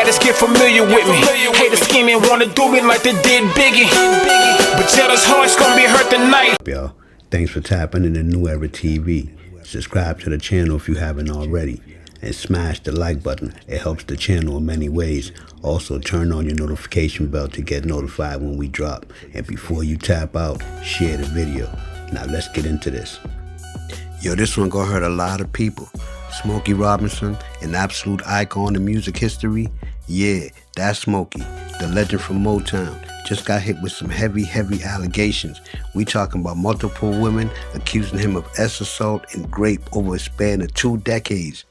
status, get familiar with me. Haters scheming, wanna do me like they did Biggie. But jealous hearts gonna be hurt tonight. Y'all, thanks for tapping into New Era TV. Subscribe to the channel if you haven't already. And smash the like button. It helps the channel in many ways. Also, turn on your notification bell to get notified when we drop. And before you tap out, share the video. Now let's get into this. Yo, this one gonna hurt a lot of people. Smokey Robinson, an absolute icon in music history. Yeah, that's Smokey, the legend from Motown. Just got hit with some heavy allegations. We talking about multiple women accusing him of assault and rape over a span of 2 decades.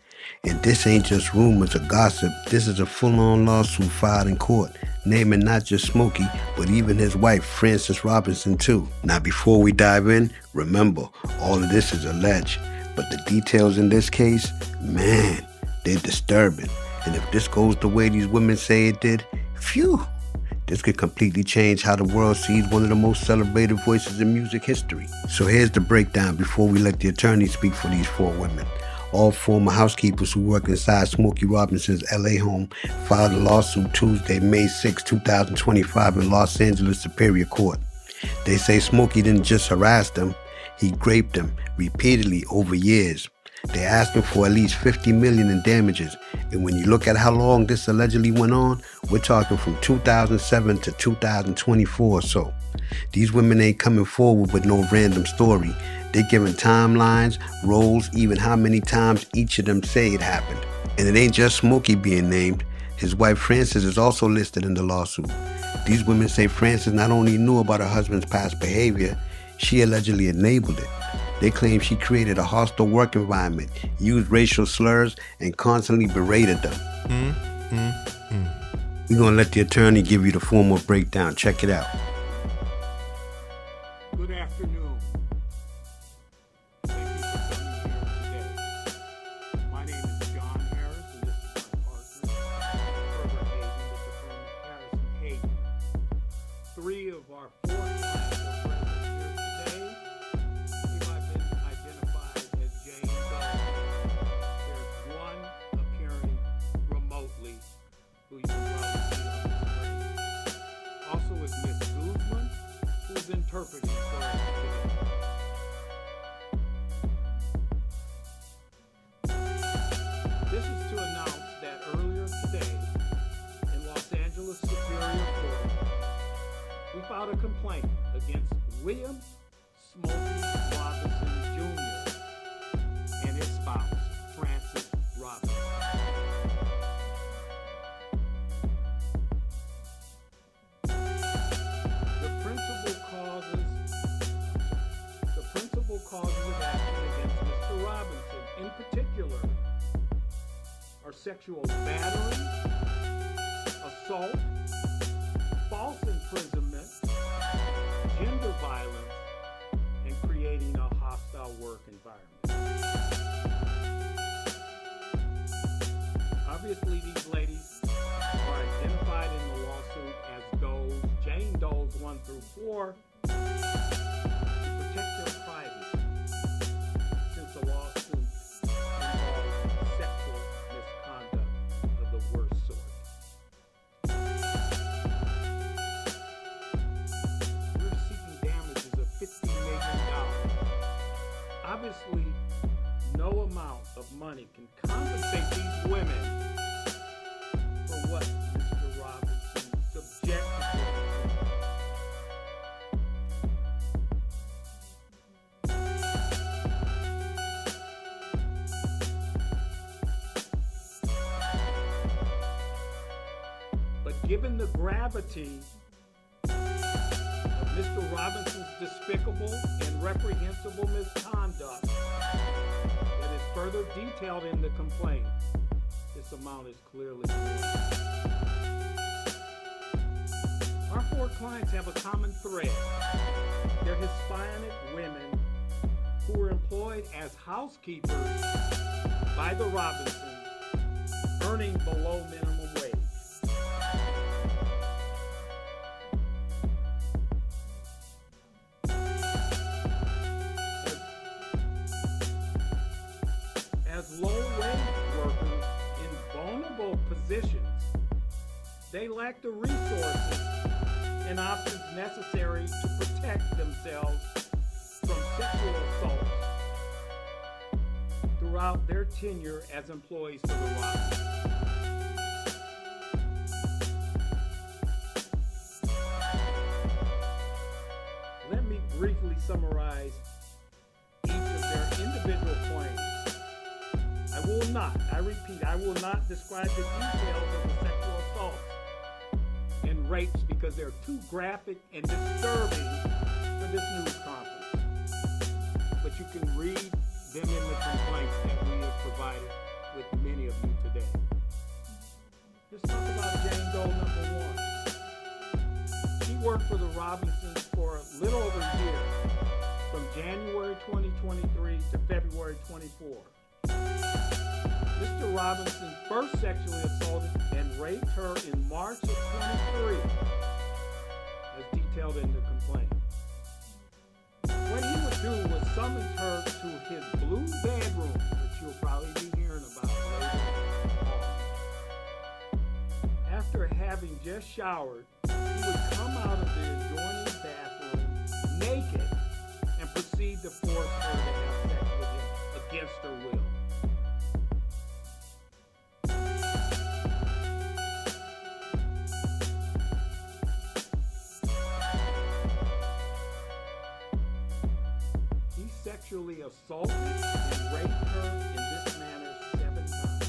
And this ain't just rumors or gossip. This is a full-on lawsuit filed in court, naming not just Smokey, but even his wife, Frances Robinson, too. Now, before we dive in, remember, all of this is alleged. But the details in this case, man, they're disturbing. And if this goes the way these women say it did, phew, this could completely change how the world sees one of the most celebrated voices in music history. So here's the breakdown before we let the attorney speak for these 4 women. All former housekeepers who work inside Smokey Robinson's LA home filed a lawsuit Tuesday, May 6, 2025 in Los Angeles Superior Court. They say Smokey didn't just harass them, he raped them repeatedly over years. They're asking for at least $50 million in damages. And when you look at how long this allegedly went on, we're talking from 2007 to 2024 or so. These women ain't coming forward with no random story. They're giving timelines, roles, even how many times each of them say it happened. And it ain't just Smokey being named. His wife Frances is also listed in the lawsuit. These women say Frances not only knew about her husband's past behavior, she allegedly enabled it. They claim she created a hostile work environment, used racial slurs, and constantly berated them. We're gonna let the attorney give you the formal breakdown. Check it out. Good afternoon. Thank you for coming here today. My name is John Harris, and this is my partner, Herbert Hayden, with the firm of Harris and Hayden. 3 of our 4 clients are present here today. They've been identified as Jane Doe. There's one appearing remotely who you can probably see on the screen. Also is Miss Guzman, who's interpreting for us today. This is to announce that earlier today in Los Angeles Superior Court, we filed a complaint against William Smokey Robinson Jr. and his spouse, Frances Robinson. The principal causes of action against Mr. Robinson, in particular, are sexual battery, assault, false imprisonment, gender violence, and creating a hostile work environment. Obviously, these ladies are identified in the lawsuit as Doe's, Jane Doe's 1 through 4, to protect their privacy, since the lawsuit involves sexual misconduct of the worst sort. We're seeking damages of $50 million. Obviously, no amount of money can compensate these women for what Mr. Robinson subjected them to. But given the gravity of Mr. Robinson's despicable and reprehensible misconduct that is further detailed in the complaint, this amount is clearly more. Our 4 clients have a common thread. They're Hispanic women who were employed as housekeepers by the Robinsons, earning below minimum wage. As low-wage workers in vulnerable positions, they lack the resources and options necessary to protect themselves from sexual assault throughout their tenure as employees for the Robinsons. Let me briefly summarize each of their individual claims. I repeat, I will not describe the details of the sexual assaults and rapes because they're too graphic and disturbing for this news conference. But you can read them in the complaints that we have provided with many of you today. Let's talk about Jane Doe number 1. She worked for the Robinsons for a little over a year, from January 2023 to February 24. Mr. Robinson first sexually assaulted and raped her in March of 23, as detailed in the complaint. What he would do was summon her to his blue bedroom, which you'll probably be hearing about later on. After having just showered, he would come out of the adjoining bathroom naked and proceed to force her to have sex with him against her will. Sexually assaulted and raped her in this manner 7 times.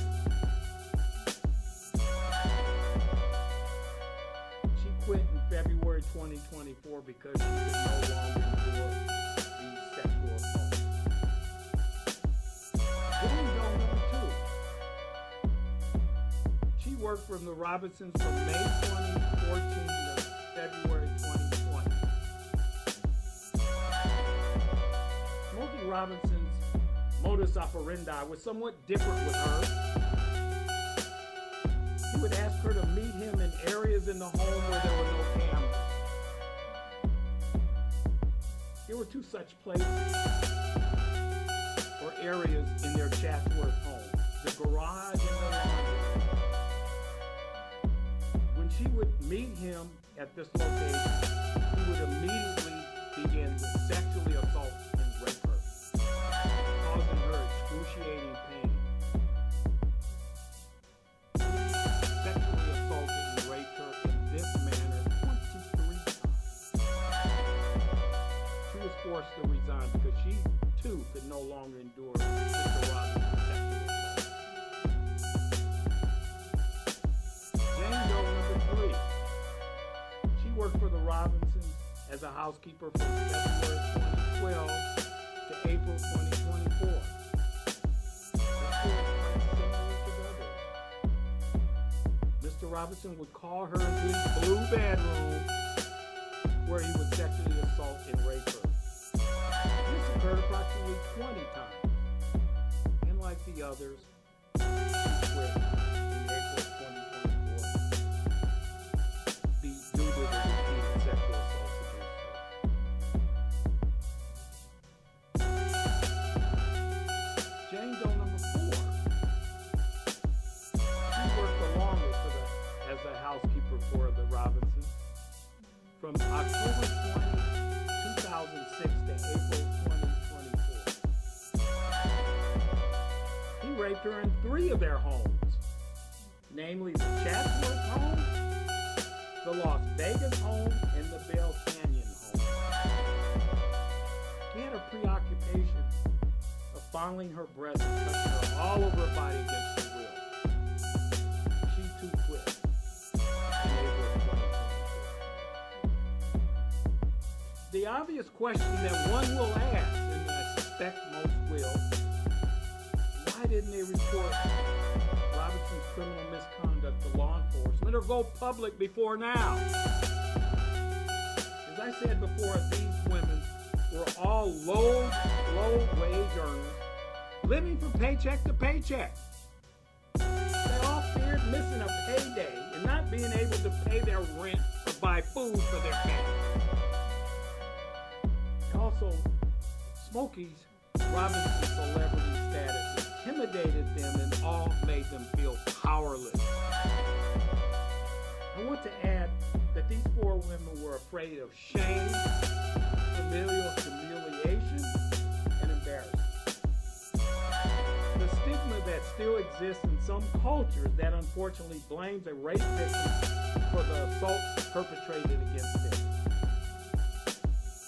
She quit in February 2024 because she could no longer endure these sexual assaults. Jane Doe number 2. She worked for the Robinsons from May 2014 to February 2020. Smokey Robinson's modus operandi was somewhat different with her. He would ask her to meet him in areas in the home where there were no cameras. There were 2 such places or areas in their Chatsworth home, the garage and the laundry. When she would meet him at this location, he would immediately begin to sexually assault and rape her, causing her excruciating pain. He sexually assaulted and raped her in this manner 23 times. She was forced to resign because she too could no longer endure Mr. Robinson's sexual assault. Jane Doe number 3. She worked for the Robinsons as a housekeeper from February 2012 to April 2024. Mr. Robinson would call her into his blue bedroom where he would sexually assault and rape her. This occurred approximately 20 times. And like the others, she quit in April 2024 due to the repeated sexual assaults against her. Jane Doe number 4. She worked the longest as a housekeeper for the Robinsons, from October 20, 2006 to April 2024. He raped her in 3 of their homes, namely the Chatsworth home, the Las Vegas home, and the Bell Canyon home. He had a preoccupation of fondling her breasts and touching her all over her body against her will. She too quit in April 2024. The obvious question that one will ask, and I suspect most will, why didn't they report Robinson's criminal misconduct to law enforcement or go public before now? As I said before, these women were all low-wage earners, living from paycheck to paycheck. They all feared missing a payday and not being able to pay their rent or buy food for their families. Also, Smokey's Robinson celebrity status intimidated them and all made them feel powerless. I to add that these four women were afraid of shame, familial humiliation, and embarrassment. The stigma that still exists in some cultures that unfortunately blames a rape victim for the assault perpetrated against them.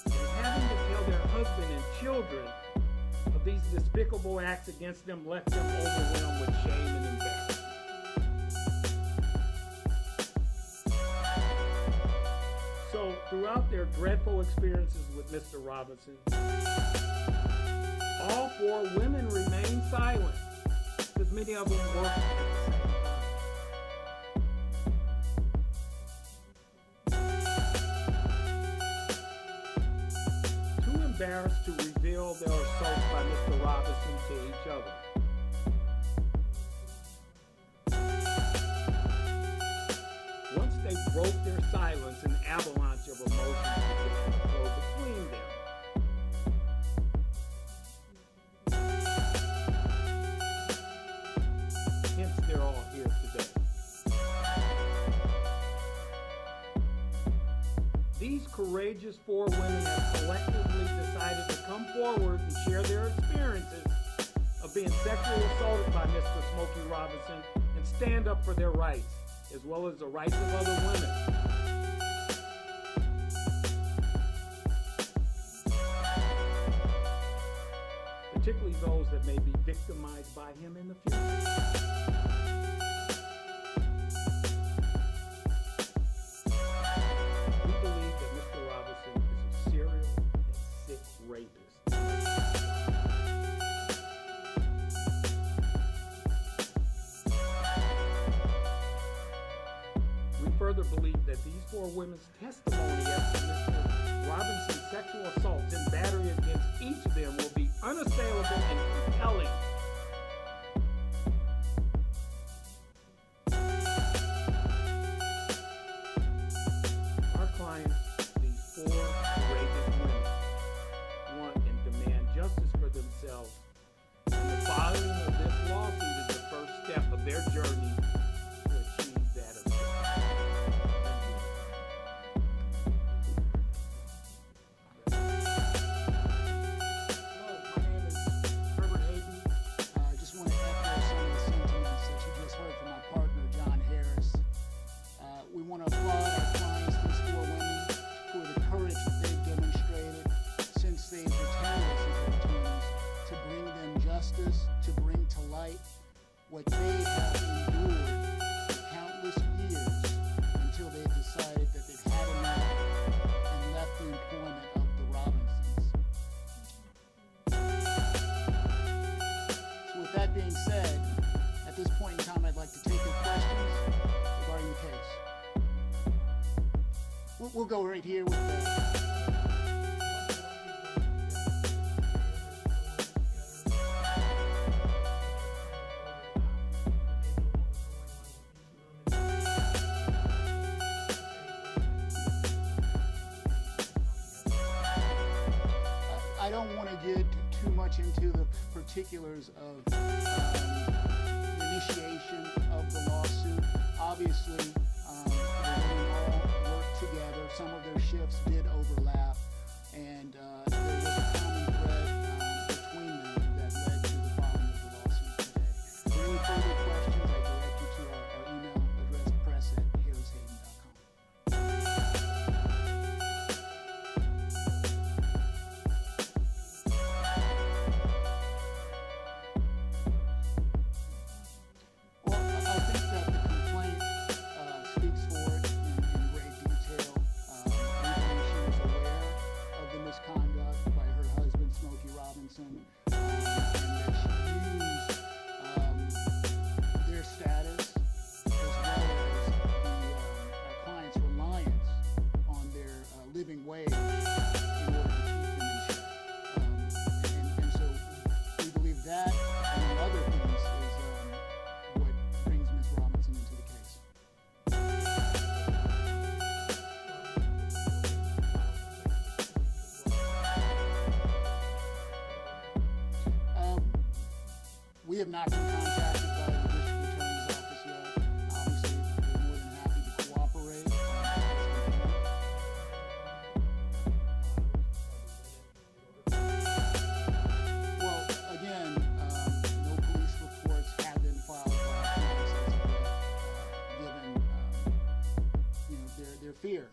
And having to tell their husband and children of these despicable acts against them left them overwhelmed with shame and embarrassment. So throughout their dreadful experiences with Mr. Robinson, all four women remained silent because many of them worked at the same time. Too embarrassed to reveal their assaults by Mr. Robinson to each other. Once they broke their silence, an avalanche of emotions began to flow between them. Hence, they're all here today. These courageous four women have collectively decided to come forward and share their experiences of being sexually assaulted by Mr. Smokey Robinson and stand up for their rights, as well as the rights of other women. Particularly those that may be victimized by him in the future. We believe that Mr. Robinson is a serial and sick rapist. We further believe that these four women's testimony as to Mr. Robinson's sexual assaults and battery against each of them will be unassailable and compelling. Our clients, these four courageous women, want and demand justice for themselves. And the filing of this lawsuit is the first step of their journey to achieve that objective. We want to applaud our clients, these four women, for the courage that they've demonstrated since they've retained us as their attorneys, to bring them justice, to bring to light what they have endured for countless years until they've decided that they've had enough and left the employment of the Robinsons. So with that being said, at this point in time, I'd like to take your questions regarding the case. We'll go right here with the... I don't want to get too much into the particulars of the initiation of the lawsuit. Obviously, they all worked together. Some of their shifts did overlap, and there was a common thread between them that led to the filing of the lawsuit today. For any further questions, I direct you to our email address, press@harrishaven.com. Well, I think that the complaint speaks for it in great detail. We believe she was aware of the misconduct by her husband, Smokey Robinson, and that she used their status as well as our client's reliance on their living wage in order to keep them in check. And so we believe that, among other things, is what brings Ms. Robinson into the case. We have not been contacted by the district attorney's office yet. Obviously, we're more than happy to cooperate. fear.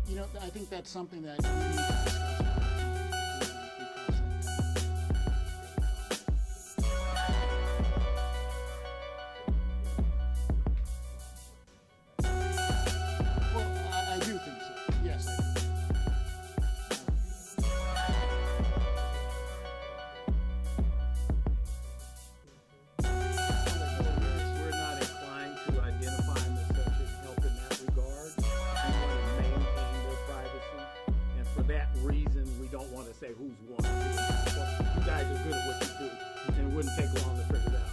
You know, I think that's something that we need to discuss. Well, I do think so. Yes, I do. We're not inclined to identify them as such and help in that regard. We want to maintain their privacy, and for that reason, we don't want to say who's one. You guys are good at what you do, and it wouldn't take long to figure it out.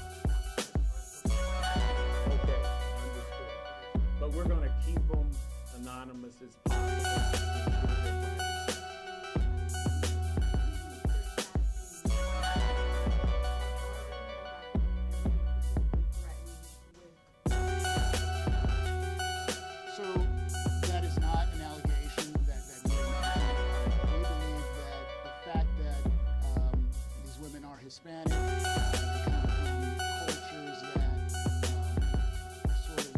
Okay, understood. But we're going to keep them anonymous as possible. So that is not an allegation that we're making. We believe that the fact that these women are Hispanic, they come from cultures that sort of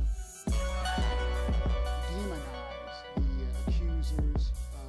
demonize the accusers of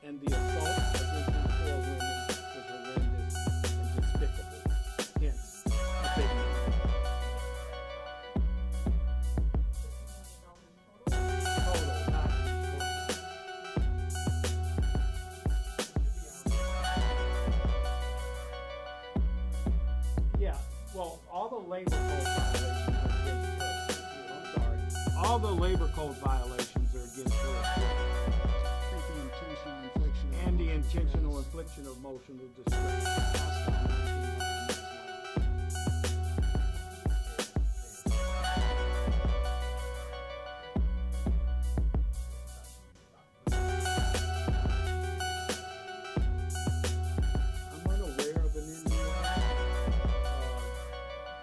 and the assault against these four women was horrendous and despicable. Hence, a big no. Total, not yeah, well, all the labor code violations are against her. I'm sorry. All the labor code violations are against her. And the intentional infliction of emotional distress. I'm unaware of an NDA.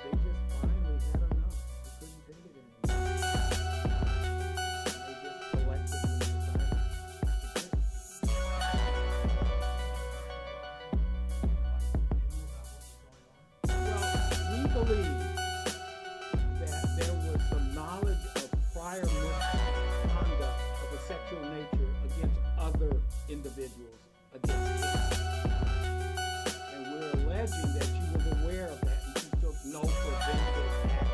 They just finally had enough. They couldn't take it anymore. They just collectively decided to quit. Well, we believe that there was some knowledge of prior misconduct of a sexual nature against other individuals against her. And we're alleging that she was aware of that and she took no preventive action.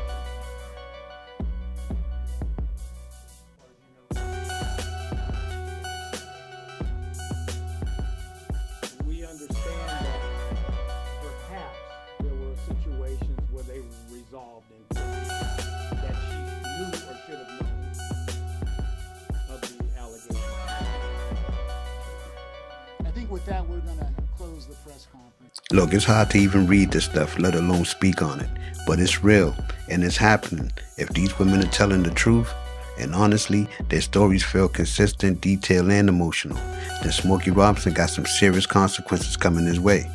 We understand that perhaps there were situations where they resolved in court that she knew or should have known of the allegations. I think with that, we're going to close the press conference. Look, it's hard to even read this stuff, let alone speak on it. But it's real, and it's happening. If these women are telling the truth, and honestly, their stories feel consistent, detailed, and emotional, then Smokey Robinson got some serious consequences coming his way.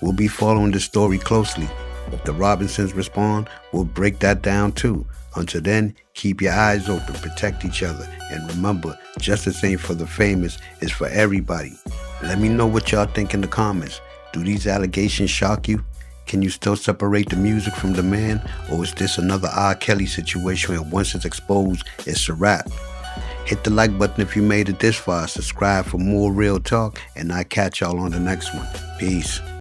We'll be following this story closely. If the Robinsons respond, we'll break that down too. Until then, keep your eyes open, protect each other, and remember, justice ain't for the famous, it's for everybody. Let me know what y'all think in the comments. Do these allegations shock you? Can you still separate the music from the man? Or is this another R. Kelly situation where once it's exposed, it's a wrap? Hit the like button if you made it this far, subscribe for more real talk, and I'll catch y'all on the next one. Peace.